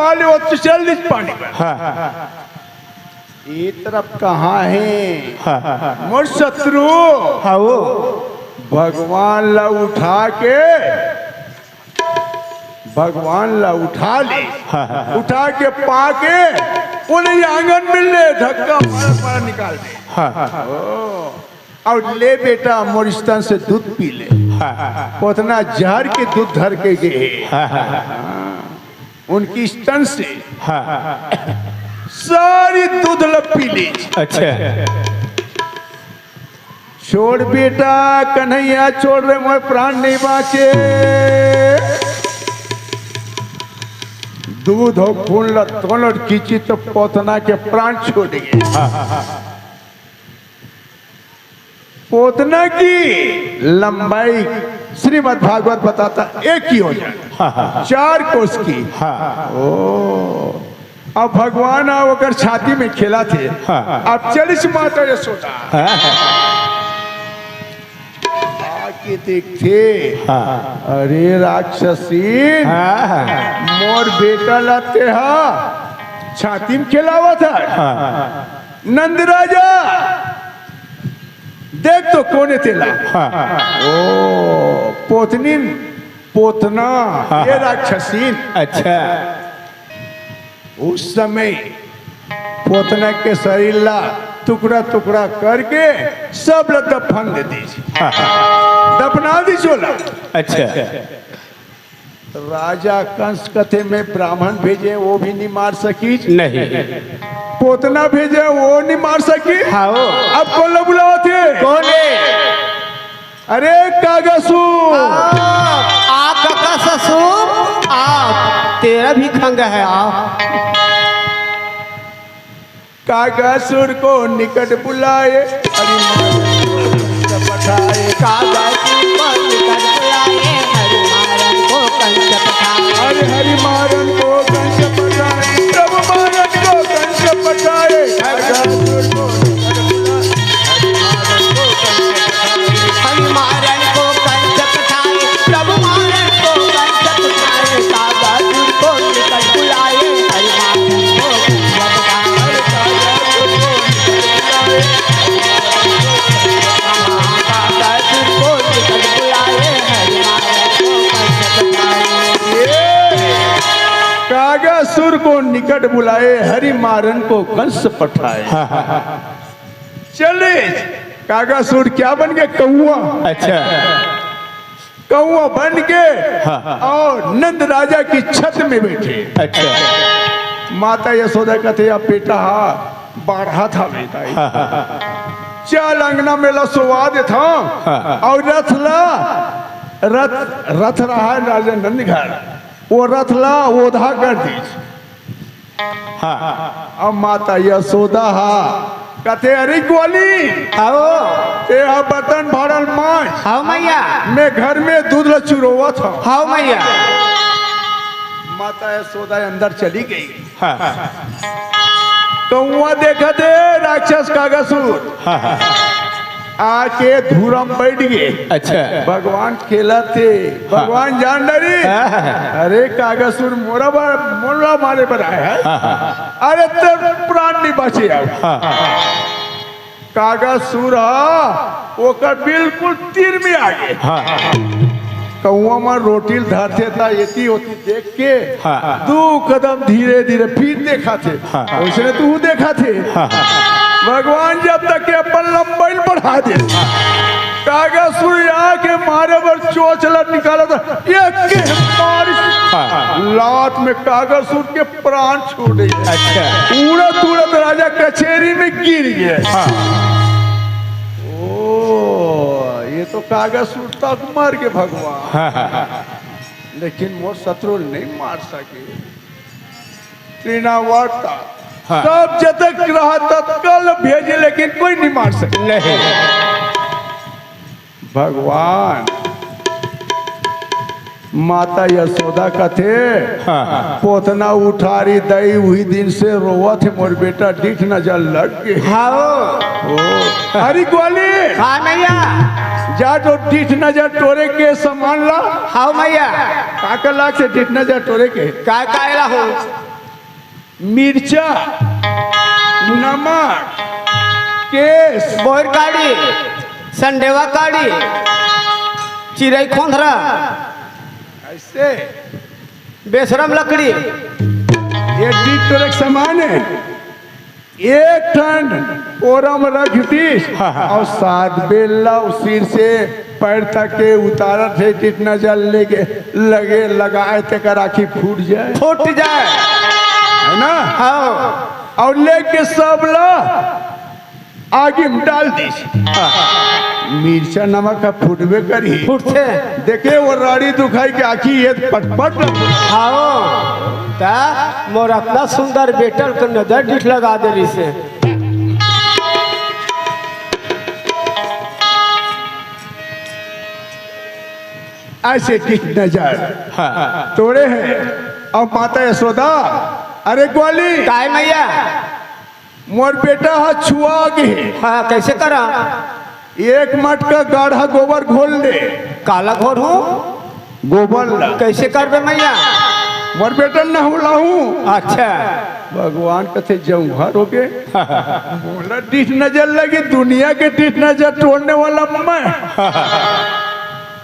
निकाले वो तो चल दी पानी पर। ये तरफ कहाँ है मोर शत्रु? भगवान ला उठा ले, उठा के पाके उन्हें आंगन मिल ले, धक्का मारा निकाल दे। और ले बेटा मोर स्तन से दूध पी ले। उतना जहर के दूध धर के गए उनकी स्तन से सारी दूध पी ली। अच्छा छोड़ बेटा कन्हैया, छोड़ रहे मोर प्राण नहीं बाँचे। दूध हो खून लड़ खींची तो पोतना के प्राण छोड़ गए। पोतना की लंबाई श्रीमद् भागवत बताता एक ही हो जाए 4 कोस की। अब भगवान होकर छाती में खेला थे। अब 40 माता यशोदा आके देखते, अरे राक्षसी मोर बेटा लाते छाती में खेलावा था। नंद राजा देख तो कोने तेला। ओ पोतना ये राक्षसी। अच्छा उस समय पोतना के शरीर ला टुकड़ा टुकड़ा करके सब ला दफन दे दी, दफना दी चोला। अच्छा राजा कंस कथे में ब्राह्मण भेजे वो भी नहीं मार सकी, नहीं पोतना भेजे वो नहीं मार सकी। अब कौन लोग बुलाओ थे? कौन है? अरे कागसुर। काका ससुर तेरा भी खंग है। कागसुर को निकट बुलाए, पठाए अरे हरि मारन को कंस पठाए, तब मारन को कंस पठाए। कागसुर को कागसुर को निकट बुलाए, हरि मारन को कंस पठाए। चले कागसुर क्या बन गए? कौआ। अच्छा कौआ बन के और नंद राजा की छत में बैठे। अच्छा माता यशोदा कहते अब बेटा बाढ़ा था बेटा, चल अंगना में लसवा दे था और रथ रहा है राजा नंद घर, वो रथ ला ओधा कर दीज। अब माता यशोदा कहते अरे ग्वाली ते बर्तन भरल मांस। हाँ मैया। मैं घर में दूध चुरोवा था। हाँ मैया। माता यशोदा अंदर चली गई। कौआ देखा थे राक्षस कागसुर आके धूरम बैठ गए। अच्छा भगवान खेला थे, भगवान जान डरी। अरे कागसुर मोरा मारे पर आया है, अरे तब प्राण नहीं बचे। कागसुर ओकर बिल्कुल तीर में आ गए। कौआ में रोटी धरते था यति होती देख के 2 कदम धीरे धीरे फिर देखा थे, उसने तू देखा थे। भगवान जब तक के अपन लंबाई बढ़ा दे, कागसुर आके मारे पर चोचला निकाला था, एक के मार लात में कागसुर के प्राण छोड़े। अच्छा उड़त उड़त राजा कचहरी में गिर गया। ओ ये तो कागसुर तक मर के भगवान, लेकिन मोर शत्रु नहीं मार सके। तृणावर्ता सब जतक रहा तत्काल भेजे, लेकिन कोई नहीं मार सके। नहीं भगवान माता यशोदा का थे पोतना उठारी दई हुई दिन से रोवा थे मोर बेटा दिख नजर लग गए। हरी ग्वाली। हाँ मैया। जा जो दिख नजर टोरे के सामान ला। हाँ मैया। काका लाग से दिख नजर टोरे के का कायला हो मिर्चा, नमक, केस, बोर काढ़ी, संडेवा काढ़ी, चिरई खोंधरा, ऐसे बेशरम लकड़ी। ये डिक्टोरक सामान है। एक टन ओरम रख दी और 7 बेला सिर से पैर तक के उतारा थे कितना जल लेके लगे लगाए थे कर आखी फूट जाए फूट जाए है ना। हाँ और लेके सब ला आगे में डाल दी। मिर्चा नमक का फूटबे करी फूटते देखे वो राड़ी दुखाई के आखी ये पटपट हाँ ता मोर अपना सुंदर बेटर के नजर डिठ लगा देली से। ऐसे किस नजर तोड़े हैं। अब माता यशोदा अरे ग्वाली काय मैया मोर बेटा हा छुआ गे। हाँ कैसे करा। एक मट का गाढ़ा गोबर घोल ले। काला घोर हूँ गोबर ला कैसे करबे मैया। मोर बेटा न हूँ। अच्छा भगवान कथे जौहर हो गए बोला डिठ नजर लगी दुनिया के डिठ नजर तोड़ने वाला मैं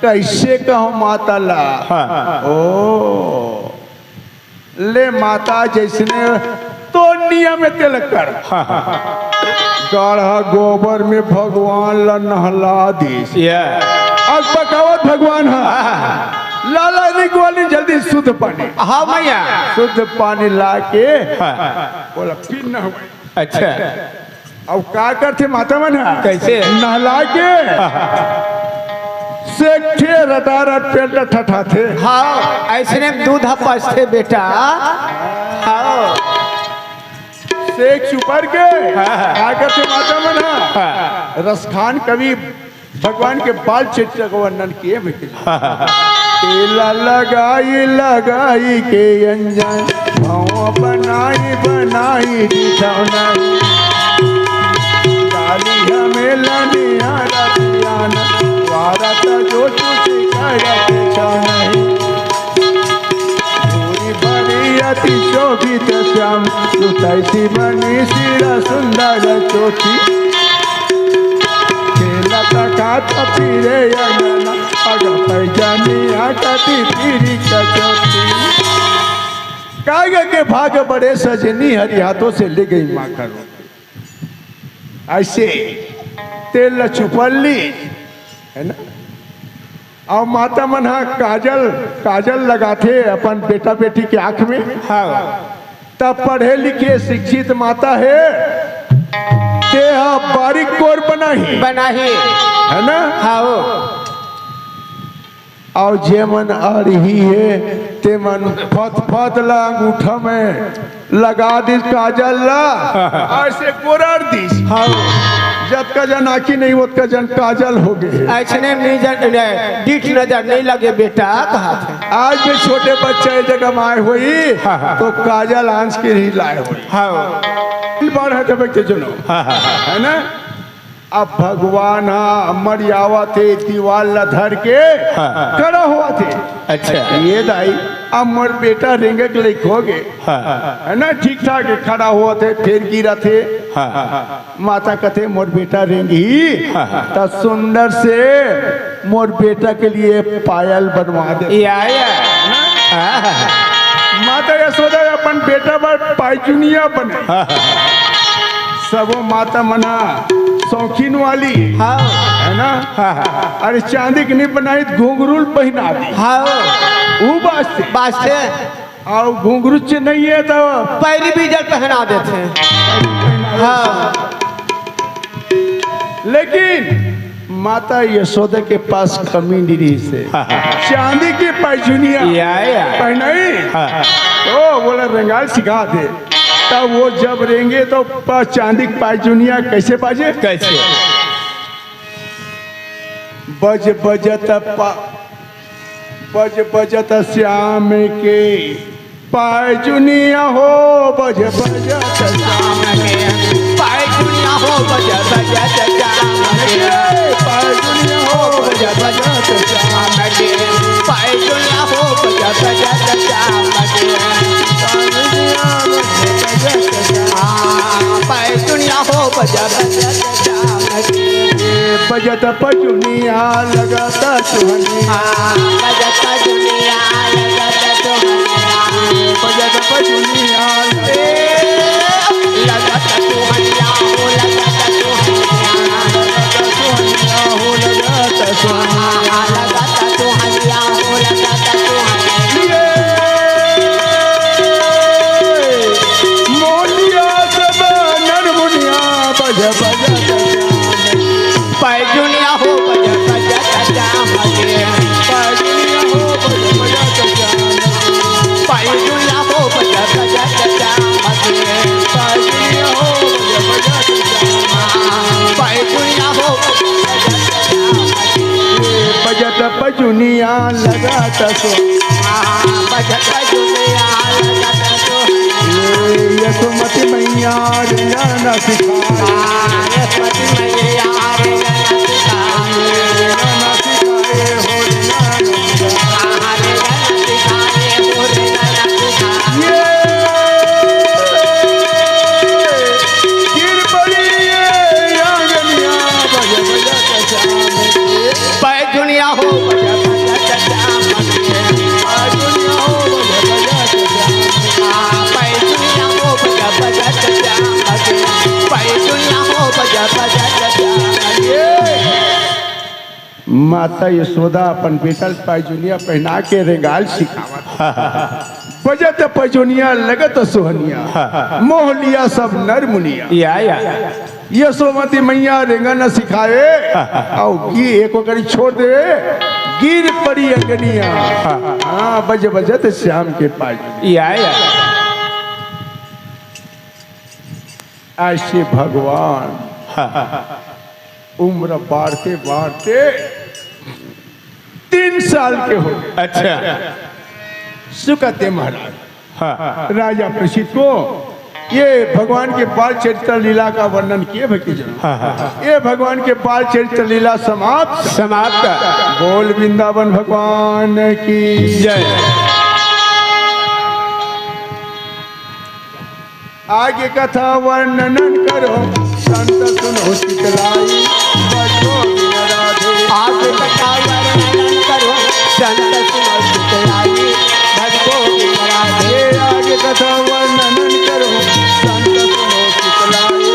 कैसे कहूँ माता ला। ओ ले माता जैसने तो नियम में तिलक कर गाढ़ा गोबर में भगवान ला नहला दी। अब बकावत भगवान लाला निकवाली जल्दी शुद्ध पानी। हाँ मैया शुद्ध पानी ला के बोला फिर न हुआ। अच्छा अब क्या करते माता मन कैसे नहला के सेठे रटा रट पेट ठठा थे। हाँ ऐसने दूध पसते बेटा। हाँ सेक सुपर के क्या करते माता मन रसखान कवि भगवान के बाल चित्र का वर्णन किए तेला लगाई लगाई के अंजन भाव बनाई बनाई डाली हमें लनिया रतियान वारत जो तुझे करते छानई पूरी बड़ी अति शोभित श्याम सुतैसी मनी सिरा सुंदर चोटी लता पीरे अंगना अग पैजानी आकती पीरी कचौती कागे के भाग बड़े सजनी हरी हाथों से ले गई माखन। ऐसे तेल छुपल्ली है ना। और माता मना काजल लगाते अपन बेटा बेटी के आंख में। हाँ तब पढ़े लिखे शिक्षित माता है बारीक कोर बनाही है ना। हाँ और जेमन आ रही है तेमन फत ला अंगूठा में लगा दी काजल ला ऐसे कोरार दी। हाँ जब का जन आखी नहीं वो का जन काजल हो गए। ऐसने डिठ नजर नहीं लगे बेटा कहा थे। आज भी छोटे बच्चे जगह में आए हुई तो काजल आंस के ही लाए हुई। हाँ बार है तब के जुनो है ना। अब भगवान मरियावा थे दीवार ला धर के खड़ा हुआ थे। अच्छा ये दाई अब मोर बेटा रेंगे के लिए खो गए है ना। ठीक ठाक खड़ा हुआ थे फिर गिरा थे। माता कहते मोर बेटा रेंगी तो सुंदर से मोर बेटा के लिए पायल बनवा दे। माता यशोदा अपन बेटा पर पायचुनिया बने सबो माता मना शौकीन वाली है ना। अरे चांदी की नहीं बनाई घुंघरू पहना दी। वो बास्ते और घुंघरू से नहीं है तो पैरी बीजल पहना देते। हाँ लेकिन माता यशोदा के पास कमी नहीं से चांदी की पैजुनिया पहनाई तो बोला रंगाल सिखा दे। तब वो जब रेंगे तो चांदी की पैजुनिया कैसे बाजे कैसे बजत श्याम के पैजुनिया हो बजत श्याम के पैजुनिया हो बजत श्याम के पैजुनिया हो बजत श्याम के पैजुनिया हो बजत श्याम के बजा बजा श्याम के बजत पजुनिया लगता सुहनिया बजत दुनिया लगत तो बजत पजुनिया लगत तो हनिया हो लगत तो हनिया हो लगता सुहनिया लगत तो हनिया हो लगत तो हनिया मोलिया सब नरमुनिया बज बजत पैजुनिया हो बजा बजा श्याम के पजुनिया हो बज बजत पैजुनिया हो बजा बजा श्याम के पजुनिया हो बज बजत पैजुनिया हो बजत पजुनिया लगत सो बजत दुनिया लगत तो यशोमती मैया रिंगाना सिखाए यशमती मैया रे सिखाए रिंगाना सिखाए हो रिंगाना रे सिखाए हो रे सिखाए ये गिर पड़ी ये आंगनिया बज बजत श्याम के पैजुनिया हो बजा बजा श्याम के पजुनिया हो बज बजत श्याम पैजुनिया हो बजा बजा श्याम के पैजुनिया हो बजा बजा श्याम माता यशोदा अपन बेटल पैजुनिया पहना के रेगाल सिखावत बजत पैजुनिया लगत सोहनिया मोह लिया सब नर मुनिया या यशोमती मैया रेंगन सिखाए और गी एक करी छोड़ दे गिर पड़ी अंगनिया हाँ बज बजत श्याम के पैजुनिया या ऐसे भगवान उम्र बढ़ते बढ़ते 3 साल के हो गए। अच्छा सुकते महाराज राजा प्रसिद्ध को ये भगवान के बाल चरित्र लीला का वर्णन किए भक्ति जन ये भगवान के बाल चरित्र लीला समाप्त समाप्त बोल वृंदावन भगवान की जय आगे कथा वर्णन करो संत सुनो शीतलाई बजो बिन राधे आगे कथा वर्णन करो संत सुनो शीतलाई भजो बिन राधे ये आगे कथा वर्णन करो संत सुनो शीतलाई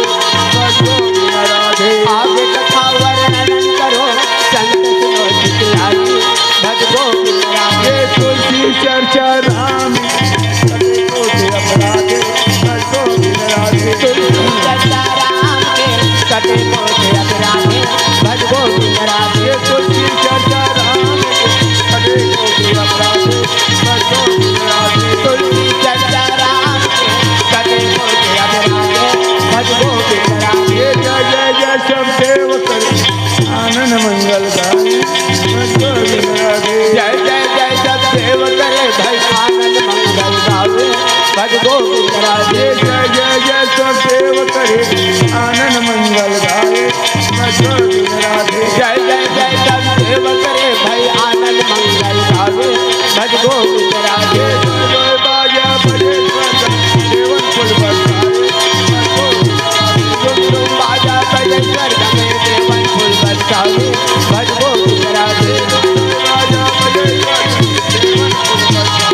बजो बिन राधे आगे कथा वर्णन करो संत सुनो शीतलाई भजो बिन राधे ये तुलसी चर्चा राम कटे को से अपराधे बजो बिन राधे चर्चा राम के कटे मोटे अपराधे भजो बिन राधे ये तुलसी चर्चा राम कटे को से अपराधे बजो बिन राधे तुलसी चर्चा राम के कटे मोटे अपराधे भजो बिन राधे ये जय जय जय सब देव कर आनंद मंगल गाए बजो बिन राधे जय जय जय सब देव करे भाई आनंद मंगल गावे भज गोविंद राधे ये जय जय जय सब देव करे आनंद मंगल गाए बजो बिन राधे जय जय जय सब देव करे भाई आनंद मंगल गावे भज गोविंद राधे जय बाजा बजे देवन फुल बरसाए तुम तुम बाजा बजे स्वर्ग में देवन फूल बरसावे भज गोविंद राधे बाजा बजे देवन फुल बरसाए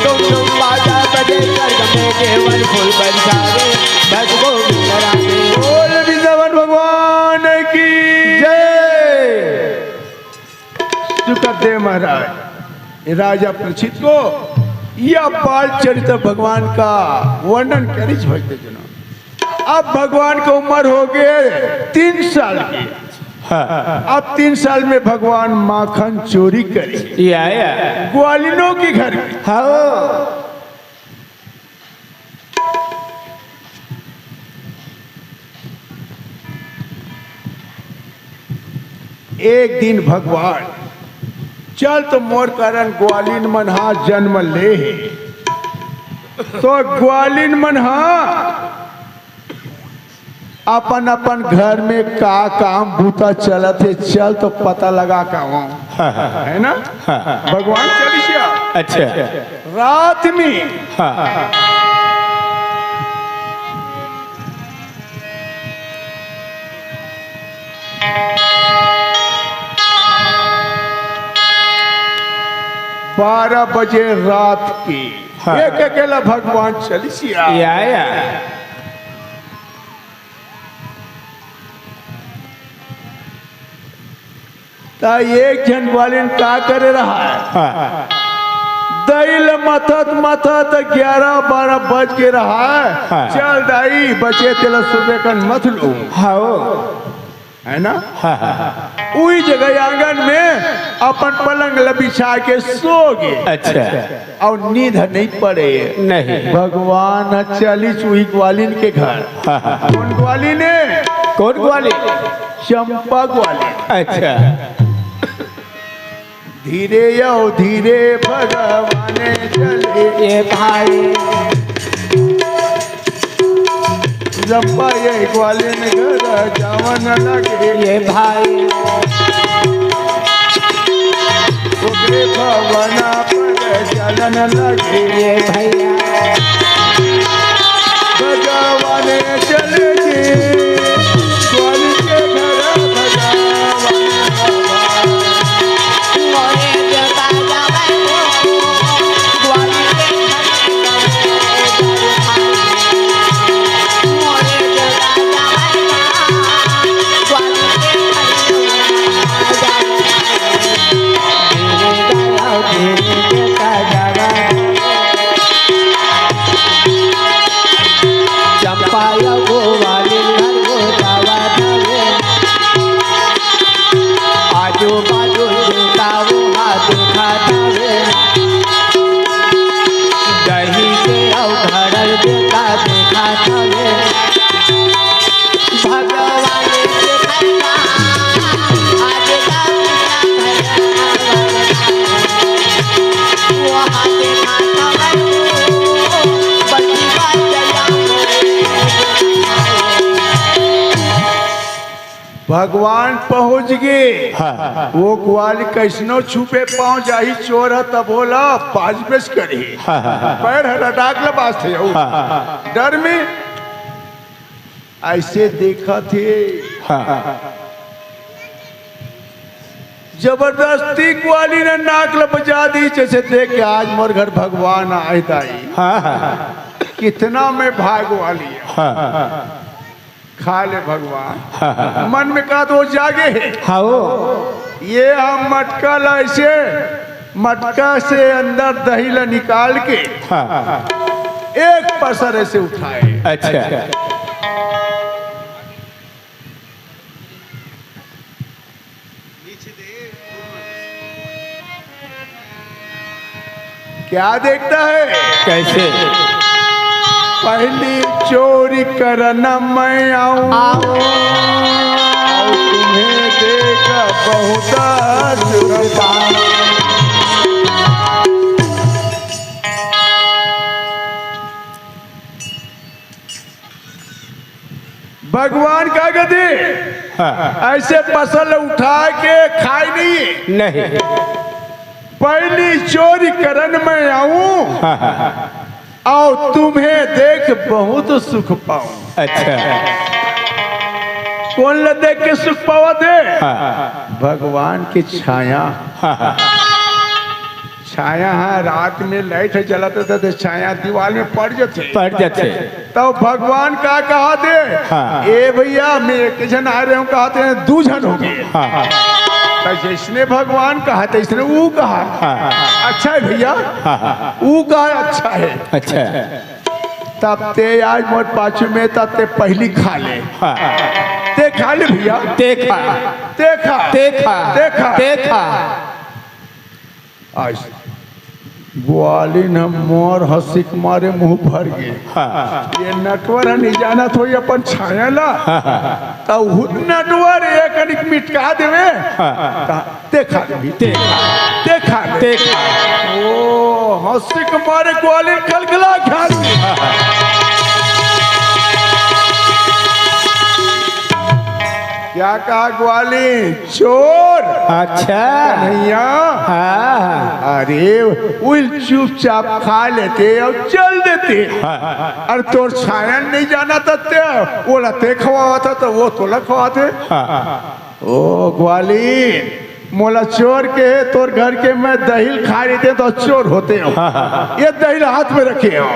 तुम तुम बाजा बजे स्वर्ग में देवन फूल बरसावे भज गोविंद राधे बोल वृंदावन भगवान की जय। सुखदेव महाराज राजा प्रसिद्ध को यह बाल चरित्र भगवान का वर्णन करिस भक्त जनों। अब भगवान की उम्र हो गए 3 साल की। अब 3 साल में भगवान माखन चोरी करे या ग्वालिनों के घर में। हाँ एक दिन भगवान चल तो मोर कारण ग्वालिन मनहा जन्म ले है। तो ग्वालिन मनहा अपन अपन घर में का काम बूता चलत है चल तो पता लगा का है ना। भगवान चलिए अच्छा रात में 12 बजे रात की एक अकेला भगवान चलिसिया या ता एक जन ग्वालिन का करे रहा है दैल मथत मथत 11-12 बज के रहा है चल दाई बचे तेला सुबह कन मत लू हाँ है ना उही जगह आंगन में अपन पलंग बिछा के सो गए अच्छा और नींद नहीं पड़े नहीं भगवान चली चूही ग्वालिन के घर कौन ग्वालिन है कौन ग्वाली चंपा ग्वालिन अच्छा धीरे यो धीरे भगवान चले ये भाई चंपा ये ग्वालिन घर जावन लगे ये भाई ओकरे भवना पर चलन लगे ये भैया भगवान चले गे ग्वालिन के घर भगवान भगवान पहुंच गए वो ग्वाल कैसनो छुपे पाँव जाही चोर है तब बोला पाँच पेश करे पैर हटाक बास थे डर में ऐसे देखा थे जबरदस्ती ग्वाली ने नाक बजा दी जैसे देख के आज मोर घर भगवान आए ताई कितना मैं भाग वाली खा ले भगवान मन में कहा तो जागे हाँ ये हम मटका ऐसे मटका से अंदर दही ला निकाल के एक पसर ऐसे उठाए अच्छा क्या देखता है कैसे पहली चोरी करना मैं आऊं और तुम्हें देखा बहुत सुखता भगवान का गति ऐसे फसल उठा के खाई नहीं पहली चोरी करन में आऊं और तुम्हें देख बहुत सुख पाऊं अच्छा कौन ल देख के सुख पावा दे भगवान की छाया छाया है रात में लाइट जलाते थे तो छाया दीवार में पड़ जाते तो भगवान का कहा दे ए भैया मैं एक जन आ रहे हूँ कहते हैं 2 जन हो गए जिसने भगवान कहा था इसने वो कहा अच्छा है भैया वो कहा अच्छा है अच्छा तब ते आज मोर पाछू में तब ते पहली खा ले ते खा ले भैया देखा देखा देखा देखा देखा आज ग्वालिन हम मोर हंसी मारे मुंह भर गए ये नटवर नहीं जाना तो ये अपन छाया ला तो नटवर एक अनिक मिटका देवे देखा देखा देखा ओ हंसी मारे ग्वालिन कलकला घाट क्या कहा ग्वालिन चोर अच्छा भैया हाँ अरे उल चुपचाप खा लेते और चल देते अरे तोर छाया नहीं जाना था वो लते खवा था तो वो तो लखवाते ओ ग्वालिन मोला चोर के है तोर घर के मैं दही खा रहे थे तो चोर होते हो। ये दही हाथ में रखे हो,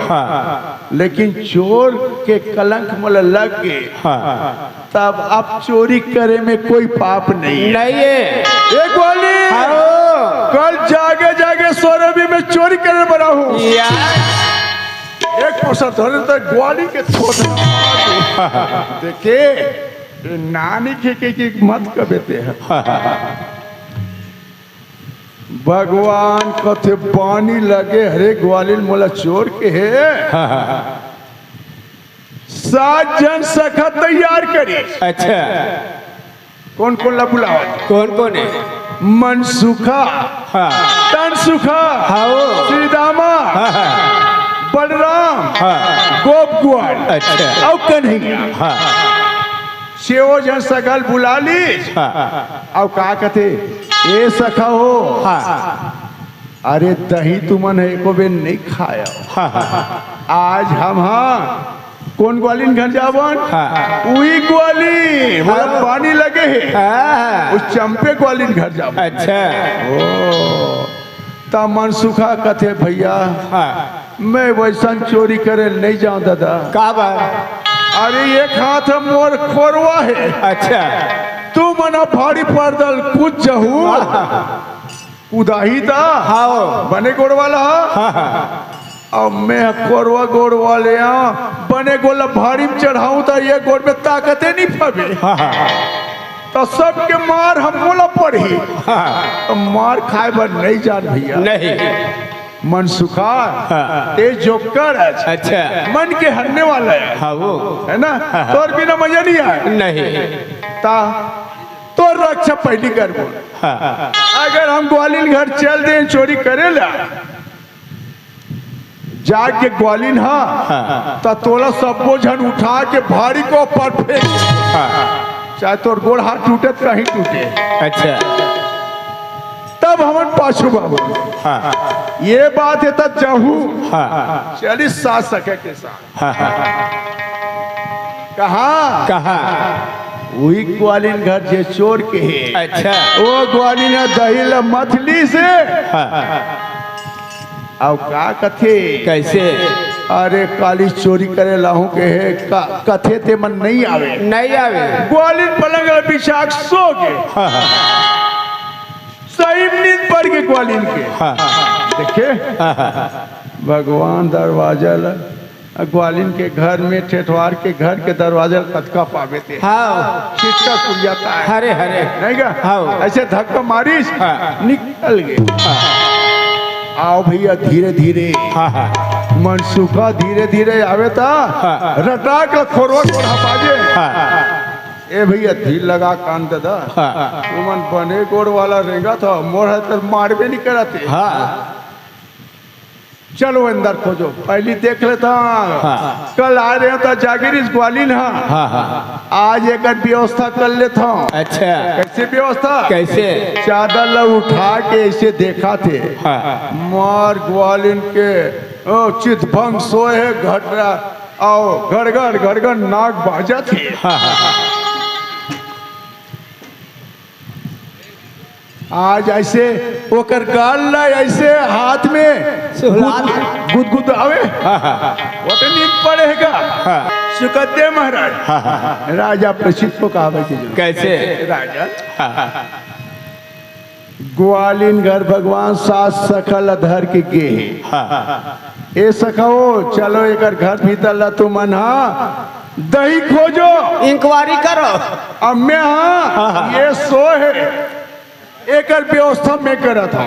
लेकिन चोर के कलंक मोला लग गए, तब अब चोरी करे में कोई पाप नहीं है। एक वाली कल जागे जागे सोरबी में चोरी करे बना हूँ। एक पोसा धोने तक ग्वाली के देखे नानी के मत कबेते हैं। भगवान कथे पानी लगे हरे ग्वालिन मोला चोर के है। 7 जन सखा तैयार करी। अच्छा, कौन कौन ला बुलाओ? कौन कौन है? मनसुखा, तनसुखा, श्रीदामा, बलराम, गोप ग्वाल, अच्छा, और कन्हैया। 6 जन सकल बुला ली। और का कहते ये सखा हो, अरे दही तुमन एको बेर नहीं खाया। आज हम कौन ग्वालिन घर जावन? वही ग्वाली पानी लगे है, उस चंपे ग्वालिन घर जावन। अच्छा, ओ ता मनसुखा कथे भैया मैं वैसा चोरी करे नहीं जाऊं दादा। का बात? अरे एक हाथ मोर खोरवा है। अच्छा, तू मना भारी पर्दल कुछ जहू उदाही था। बने गोड़ वाला और मैं कोरवा गोड़ वाले बने गोला भारी में चढ़ाऊं तो ये गोड़ में ताकते नहीं पावे। तो सबके मार हम बोला पड़ी, तो मार खाए बर नहीं जान भैया। नहीं मनसुखा ये जोकर है। अच्छा, मन के हरने वाला है। वो है ना, तोर बिना मजा नहीं आए। नहीं ता तो रक्षा पहली कर बोल। अगर हम ग्वालिन घर चल दे चोरी करे ला जाके ग्वालिन तो तोला सबो जन उठा के भारी को पर फेंक, चाहे तोर गोड़ हाथ टूटे कहीं टूटे। अच्छा, तब हमन पाछू बाबू ये बात है तब जाहू चली सास सके के साथ। कहा वही ग्वालिन घर जे चोर के है। अच्छा, वो ग्वालिन दही ला मथली से और का कथे कैसे? अरे काली चोरी करे लाहू के है कथे ते मन नहीं आवे। नहीं आवे। ग्वालिन पलंग बिछा सो गए। सही नींद पड़ गई ग्वालिन के। देखे भगवान दरवाजा ला ग्वालिन के घर में ठेठवार के घर के दरवाजा कतका पावे थे। चिटका खुल जाता है। हरे हरे नहीं का ऐसे धक्का मारिस निकल गए। आओ भैया धीरे धीरे मनसुखा धीरे धीरे आवे था रटा के खोरवा कोढ़ा बाजे। ए भैया धीर लगा कान दादा तुमन बने गोड़ वाला रहेगा था मोर है मारबे नहीं करते। चलो अंदर खोजो पहली देख लेता। कल आ रहे तो जागीर इस ग्वालिन आज एक व्यवस्था कर लेता हूँ। अच्छा, कैसे व्यवस्था? कैसे? चादर ला उठा के ऐसे देखा थे मार ग्वालिन के चितभंग सोए है घटरा आओ गड़गड़ गड़गड़ नाक बाजा थे। आज ऐसे ओकर गाल ला ऐसे हाथ में गुदगुद आवे वो तो नींद पड़ेगा। सुकद्दे महाराज राजा प्रसिद्ध को कहा कैसे? राजा ग्वालिन घर भगवान सास सकल अधर के गे ए सखाओ चलो एक घर भीतर ला तू मन दही खोजो इंक्वायरी करो। अब मैं ये सो है एक व्यवस्था में करा था।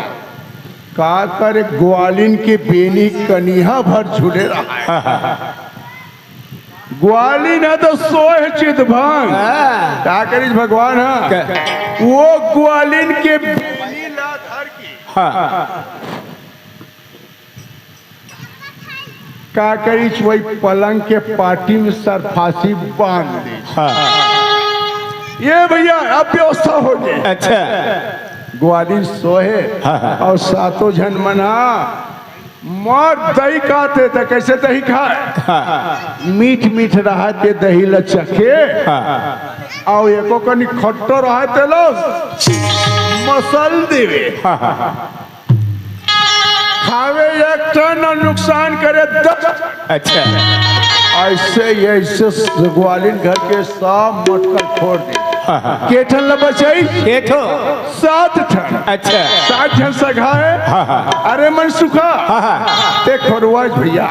का कर ग्वालिन के बेनी कनिहा भर झूले रहा है। ग्वालिन है तो सोए चितभंग क्या करीज भगवान वो ग्वालिन के बेनी ला धर की का करीज वही पलंग के पार्टी में सर फांसी बांध दी। ये भैया अब व्यवस्था हो गई। अच्छा, ग्वालिन सोहे और सातों जन मना मार दही खाते थे। कैसे दही खाए? मीठ मीठ रहा थे दही लचके और एको कनी खट्टो रहा थे लो फसल देवे खावे 1 टन और नुकसान करे 10। अच्छा ऐसे ऐसे ग्वालिन घर के सब मटकर फोड़ दे के ठन ल बचाई केठो 7 टन। अच्छा 7 टन सघा है। अरे मन सुखा ते खरवाज भैया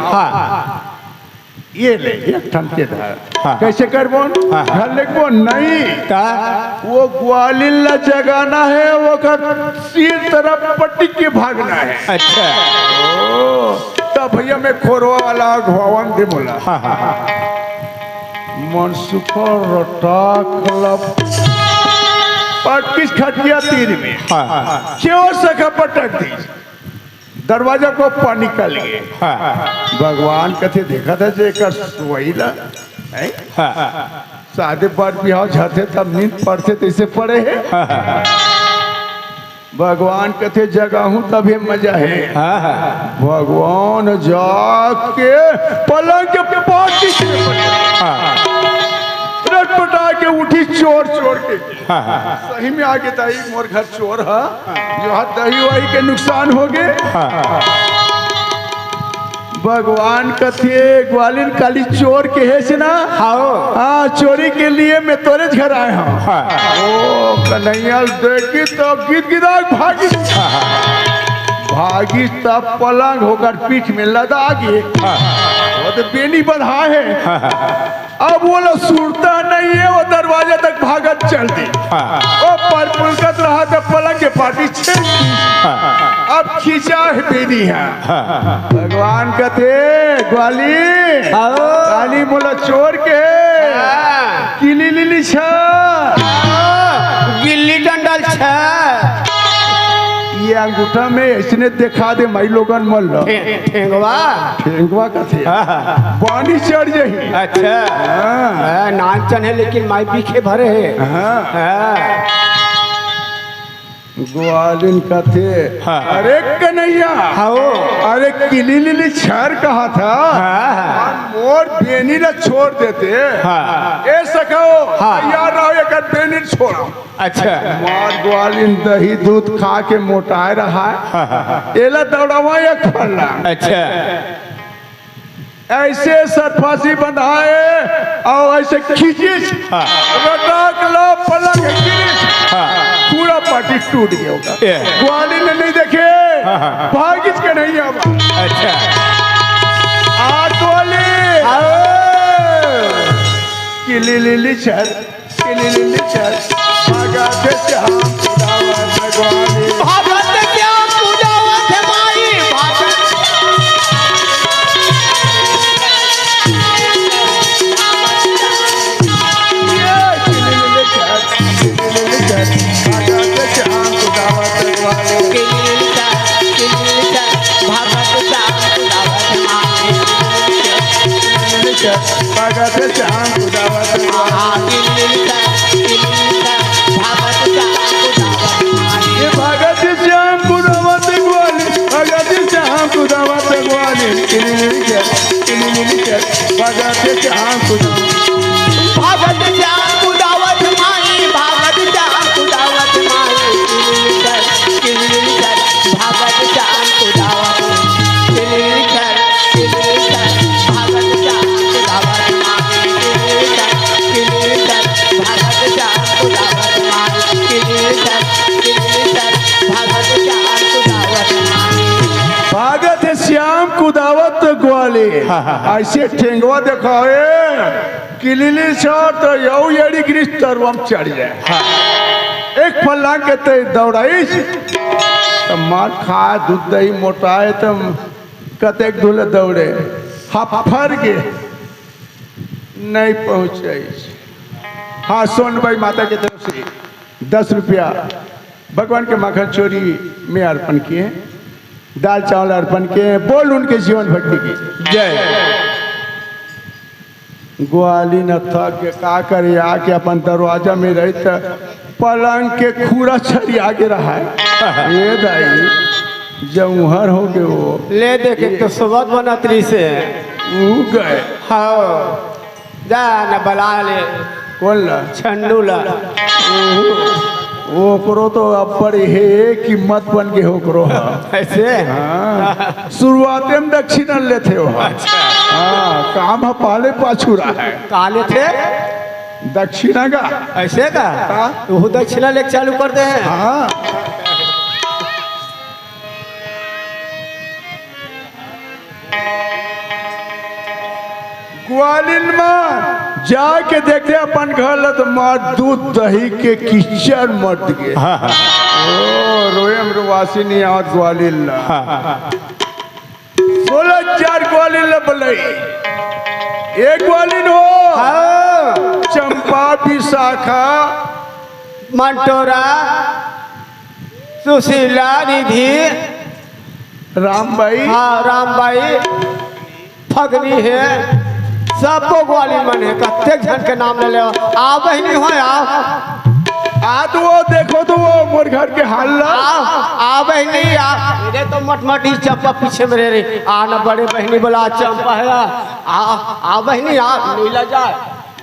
ये ले 1 टन के धार कैसे करबो घर लेबो नहीं का वो ग्वालिन ला जगाना है वो का सिर तरफ पट्टी के भागना है। अच्छा तब भैया मैं खोरवा वाला भवन दे बोला मनसुखा रोटा क्लब पट्टीस खटिया तीर में क्यों सखा पटक दी दरवाजा को पानी निकल गए। भगवान कथे देखा था जे कर सोईला शादी बार बिहाव जाते तब नींद पड़ते तैसे पड़े है। भगवान कथे जगह हूँ तभी मजा है। भगवान जाके पलंग के पाटी रटपटा के उठी चोर चोर के सही में आगे ताई मोर घर चोर है जो हाथ दही वही के नुकसान हो गए। भगवान कथे ग्वालिन काली चोर के है से ना हाँ चोरी के लिए मैं तोरे घर आया हूँ। ओ कन्हैया देखी तो गीत गिदा भागी भागी तब पलंग होकर पीठ में लदा गए वो तो बेनी बधा है। अब वो लोग सुरता नहीं है वो दरवाजे तक भागत चल दी वो पर पुलकत रहा था पलंग के पाटी छेड़ अब खींचा है बेनी है। भगवान कथे ग्वाली काली बोला चोर के किली लिली छा गिल्ली डंडल छ ये अंगूठा में इसने देखा दे मई लोगन मल ठेंगवा कथे पानी चढ़ जाही। अच्छा नाचन है लेकिन माई पीछे भरे है। ग्वालिन कथे अरे कन्हैया अरे किली लिली छर कहा था मोर बेनी न छोड़ देते ए सको यार रहो एक बेनी छोड़ो। अच्छा मार ग्वालिन दही दूध खा के मोटाए रहा एला दौड़ावा एक फल्ला। अच्छा ऐसे सरफासी बंधाए और ऐसे खींचे रटाक लो पलंग पूरा पार्टी टूट गया होगा। ग्वालिन ने नहीं देखे भागिस के नहीं अब। अच्छा ग्वाली किली लिली छर किली लिली छर भागा से श्याम कुदावत ग्वाली भागत क्या कुदावत माई भागत भगत श्याम कुदावत भगत श्याम कुदावत ग्वाली भगत श्याम कुदावत ग्वाली भगत श्याम भागत श्याम कुदावत माई भागत श्याम कुदावत माई भागत श्याम कुदावत भागत श्याम कुदावत ग्वाली ऐसे ठेंगवा देखो किलिली तो यौ यड़ी गिरीश तरवम चढ़ जाए एक फल्ला के ते दौड़ाई तो मार खा दूध दही मोटाए तो कतेक दूर दौड़े फर के नहीं पहुँचे। हाँ सोन भाई माता की तरफ से 10 रुपया भगवान के माखन चोरी में अर्पण किए दाल चावल अर्पण किए बोल उनके जीवन भक्ति की जय। ग्वाली न थक के का करे आके अपन दरवाजा में रही तो पलंग के खूरा छड़ी आगे रहा है। ये दाई जमुहर हो गए वो ले देखे तो सुबह बनतरी से गए। हाँ जा न बला ले कौन ला छन्नू ला ओकरो तो अब बड़ी है कीमत बन के ओकरो ऐसे हाँ शुरुआते में दक्षिणा लेते हो हाँ काम पाले पाछू रहा है काले थे दक्षिणा का ऐसे का हाँ। तू दक्षिणा लेके चालू कर दे हैं हाँ ग्वालिन में जाके देखे अपन घर ल तो मार दूध दही के किचन मत गे ओ रोयम रुवासी नहीं आवत ग्वालिन ला 16 ग्वालिन ला बलई एक ग्वालिन हो हाँ। चंपा विशाखा मंटोरा सुशीला निधि रामबाई हाँ रामबाई फगनी है सबको ग्वालिन मन है कत्ते जन के नाम ले ले आ बहनी हो आ तो वो देखो तो वो मोर घर के हाल ला आ बहनी आ इधर तो मटमटी चंपा पीछे में रह रही आ न बड़े बहनी बोला चंपा है आ बहनी आ नीला जा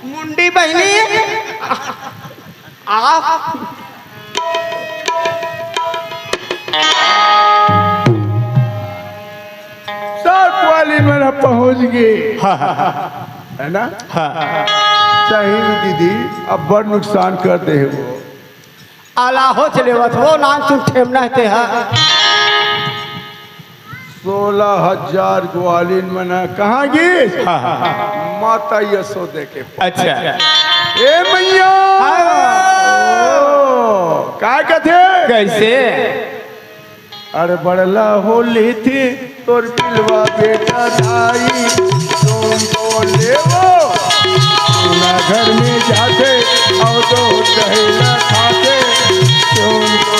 मुंडी बहनी आ सब ग्वालिन में पहुंच गए है ना सही में दीदी अब बड़ नुकसान कर दे है वो आला हो चले वो नाम सुन ठेमना थे हा 16,000 ग्वालिन मना कहाँ गई माता यशोदे के पास। अच्छा ए मैया क्या कहते कैसे अरे बड़ला होली थी तोर पिलवा बेटा धाई तुम तो लेवो ना घर में जाते और तो कहला खाते तुम